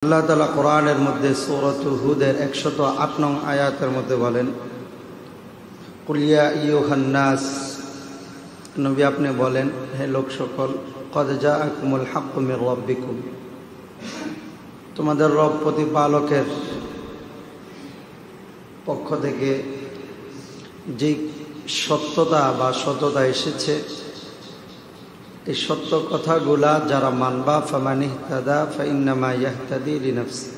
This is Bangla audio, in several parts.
আল্লাহ তাআলা কোরআনের মধ্যে সূরাত হুদের 108 নং আয়াতের মধ্যে বলেন, কুল ইয়া আইয়ুহান নাস, নবী আপনি বলেন, হে লোক সকল, কদ জাআকুমুল হাক্কু মির রাব্বিকুম, তোমাদের রব প্রতিপালকের পক্ষ থেকে যে সত্যতা বা সততা এসেছে, এই সত্য কথাগুলা যারা মানবা ফামান ইহতাদা ফাইন্নামা ইয়াহতাদি লিনাফসি,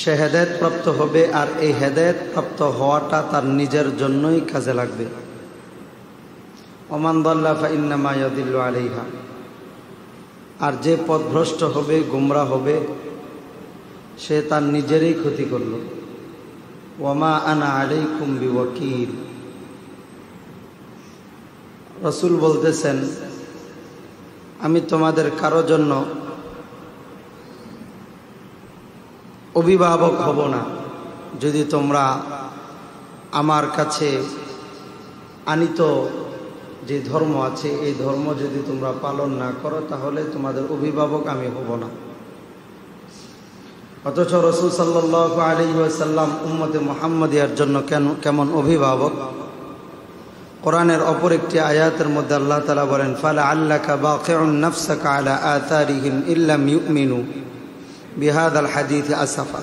সে হেদায়েত প্রাপ্ত হবে আর এই হেদায়েত প্রাপ্ত হওয়াটা তার নিজের জন্যই কাজে লাগবে। ওমান দাল্লা ফাইন্নামা ইয়াদিল্লু আলাইহা, আর যে পথভ্রষ্ট হবে, গুমরাহ হবে, সে তার নিজেরই ক্ষতি করল। ওয়ামা আনা আলাইকুম বিওয়াকিল, রসুল বলতেছেন, আমি তোমাদের কারো জন্য অভিভাবক হব না। যদি তোমরা আমার কাছে আনিত যে ধর্ম আছে, এই ধর্ম যদি তোমরা পালন না করো, তাহলে তোমাদের অভিভাবক আমি হব না। অথচ রসুল সাল্লাল্লাহু আলাইহি ওয়াসাল্লাম উম্মতে মুহাম্মাদিয়ার জন্য কেমন অভিভাবক। কোরআনের অপর একটি আয়াতের মধ্যে আল্লাহ তাআলা বলেন, ফালাআল্লাকা বাকিউন নাফসাকা আলা আথারিহিম ইল্লাম ইউমিনু বিহাদাল হাদিস আসাফা,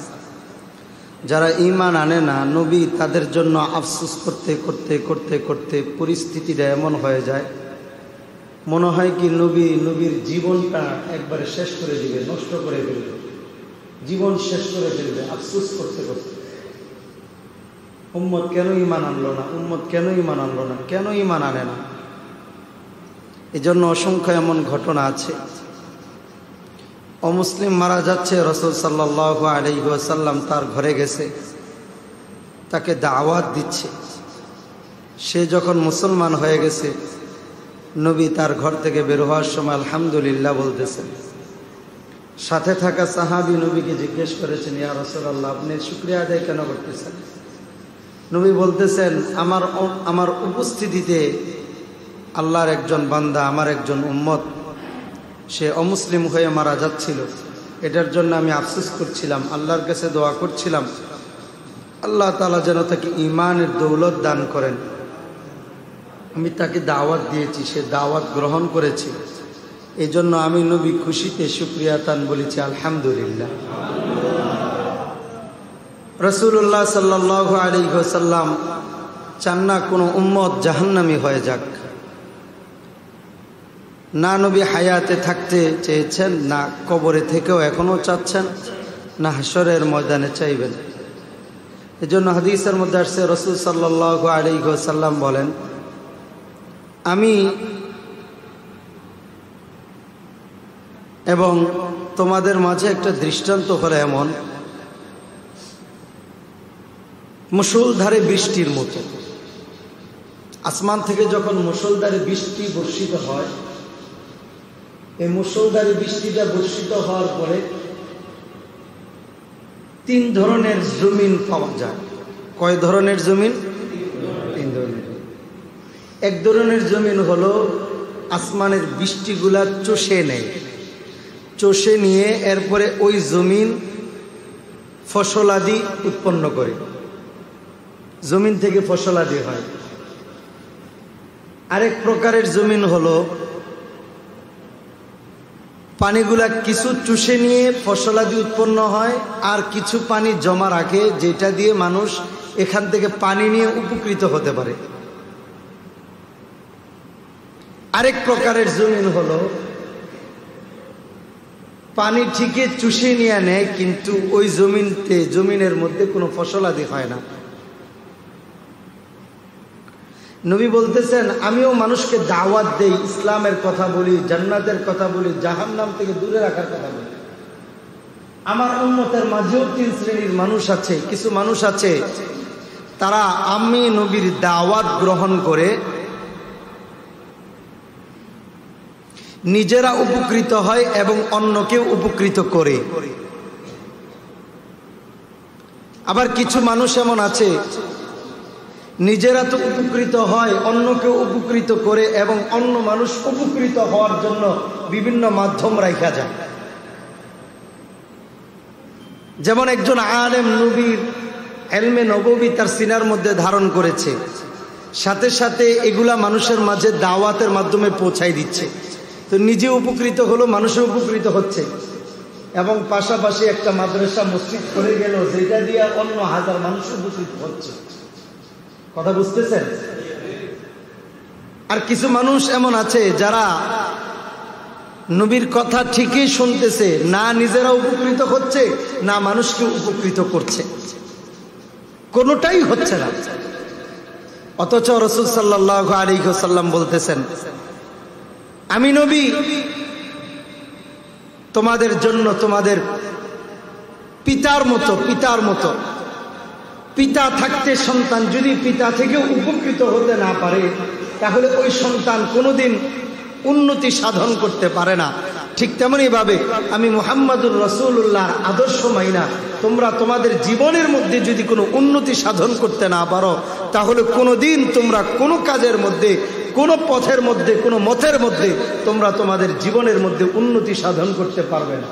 যারা ঈমান আনে না, নবী তাদের জন্য আফসোস করতে করতে করতে করতে পরিস্থিতিটা এমন হয়ে যায়, মনে হয় কি নবীর জীবনটা একবারে শেষ করে দিবে, নষ্ট করে ফেলবে, জীবন শেষ করে ফেলবে আফসোস করতে করতে। উম্মত কেন ঈমান আনলো না, উম্মত কেন ঈমান আনলো না, কেন ঈমান আনে না? এই জন্য অসংখ্য এমন ঘটনা আছে। অমুসলিম মারা যাচ্ছে, রাসূল সাল্লাল্লাহু আলাইহি ওয়াসাল্লাম তার ঘরে গেছে, তাকে দাওয়াত দিচ্ছে। সে যখন মুসলমান হয়ে গেছে, নবী তার ঘর থেকে বের হওয়ার সময় আলহামদুলিল্লাহ বলতেছেন। সাথে থাকা সাহাবী নবীকে জিজ্ঞেস করেছেন, ইয়া রাসূলুল্লাহ, আপনি শুকরিয়া আদায় কেন করতেছেন? নবী বলতেছেন, আমার উপস্থিতিতে আল্লাহর একজন বান্দা, আমার একজন উম্মত, সে অমুসলিম হয়ে মারা যাচ্ছিল, এটার জন্য আমি আফসোস করছিলাম, আল্লাহর কাছে দোয়া করছিলাম, আল্লাহ তাআলা যেন তাকে ঈমানের দৌলত দান করেন। আমি তাকে দাওয়াত দিয়েছি, সে দাওয়াত গ্রহণ করেছে, এই জন্য আমি নবী খুশিতে শুকরিয়া তান বলেছি আলহামদুলিল্লাহ। রাসূলুল্লাহ সাল্লাল্লাহু আলাইহি ওয়াসাল্লাম চান না কোনো উম্মত জাহান্নামী হয়ে যাক। না নবী হায়াতে থাকতে চেয়েছেন, না কবরে থেকেও এখনো চাচ্ছেন, না হাশরের ময়দানে চাইবেন। এজন্য হাদিসের মধ্যে আসছে, রাসূল সাল্লাল্লাহু আলাইহি ওয়াসাল্লাম বলেন, আমি এবং তোমাদের মাঝে একটা দৃষ্টান্ত হলো এমন, মুষলধারে বৃষ্টির মতো। আসমান থেকে যখন মুষলধারে বৃষ্টি বর্ষিত হয়, এই মুষলধারে বৃষ্টিটা বর্ষিত হওয়ার পরে তিন ধরনের জমিন পাওয়া যায়। কয় ধরনের জমিন? তিন ধরনের। এক ধরনের জমিন হলো আসমানের বৃষ্টিগুলা চষে নেয়, চষে নিয়ে এরপরে ওই জমিন ফসলাদি উৎপন্ন করে, জমিন থেকে ফসলাদি হয়। আরেক প্রকারের জমিন হলো পানিগুলা কিছু চুষে নিয়ে ফসলাদি উৎপন্ন হয়, আর কিছু পানি জমা রাখে, যেটা দিয়ে মানুষ এখান থেকে পানি নিয়ে উপকৃত হতে পারে। আরেক প্রকারের জমিন হলো পানি ঠিকই চুষে নিয়ে নেয়, কিন্তু ওই জমিনের মধ্যে কোনো ফসলাদি হয় না। নবী বলতেছেন, আমিও মানুষকে দাওয়াত দেই, ইসলামের কথা বলি, জান্নাতের কথা বলি, জাহান্নাম থেকে দূরে রাখার কথা বলি। আমার উম্মতের মাঝেও তিন শ্রেণীর মানুষ আছে। কিছু মানুষ আছে, তারা আমি নবীর দাওয়াত গ্রহণ করে নিজেরা উপকৃত হয় এবং অন্যকেও উপকৃত করে। আবার কিছু মানুষ এমন আছে, নিজেরা তো উপকৃত হয়, অন্যকেও উপকৃত করে এবং অন্য মানুষ উপকৃত হওয়ার জন্য বিভিন্ন মাধ্যম রাখা যায়। যেমন একজন আলেম নবীর ইলমে নববী তার সিনার মধ্যে ধারণ করেছে, সাথে সাথে এগুলা মানুষের মাঝে দাওয়াতের মাধ্যমে পৌঁছাই দিচ্ছে, তো নিজে উপকৃত হলো, মানুষও উপকৃত হচ্ছে, এবং পাশাপাশি একটা মাদ্রাসা মসজিদ করে গেল যেটা দিয়ে অন্য হাজার মানুষ উপকৃত হচ্ছে। কথা বুঝতেছেন? আর কিছু মানুষ এমন আছে যারা নবীর কথা ঠিকই শুনতেছে, না নিজেরা উপকৃত হচ্ছে না মানুষকে উপকৃত করছে, কোনোটাই হচ্ছে না। অথচ রাসূল সাল্লাল্লাহু আলাইহি ওয়াসাল্লাম বলতেছেন, আমি নবী তোমাদের জন্য তোমাদের পিতার মতো। পিতা থাকতে সন্তান যদি পিতা থেকে উপকৃত হতে না পারে তাহলে ওই সন্তান কোনোদিন উন্নতি সাধন করতে পারে না। ঠিক তেমনি ভাবে আমি মুহাম্মাদুর রাসূলুল্লাহর আদর্শ মাইনা তোমরা তোমাদের জীবনের মধ্যে যদি কোনো উন্নতি সাধন করতে না পারো তাহলে কোনোদিন তোমরা কোনো কাজের মধ্যে, কোনো পথের মধ্যে, কোনো মতের মধ্যে তোমরা তোমাদের জীবনের মধ্যে উন্নতি সাধন করতে পারবে না।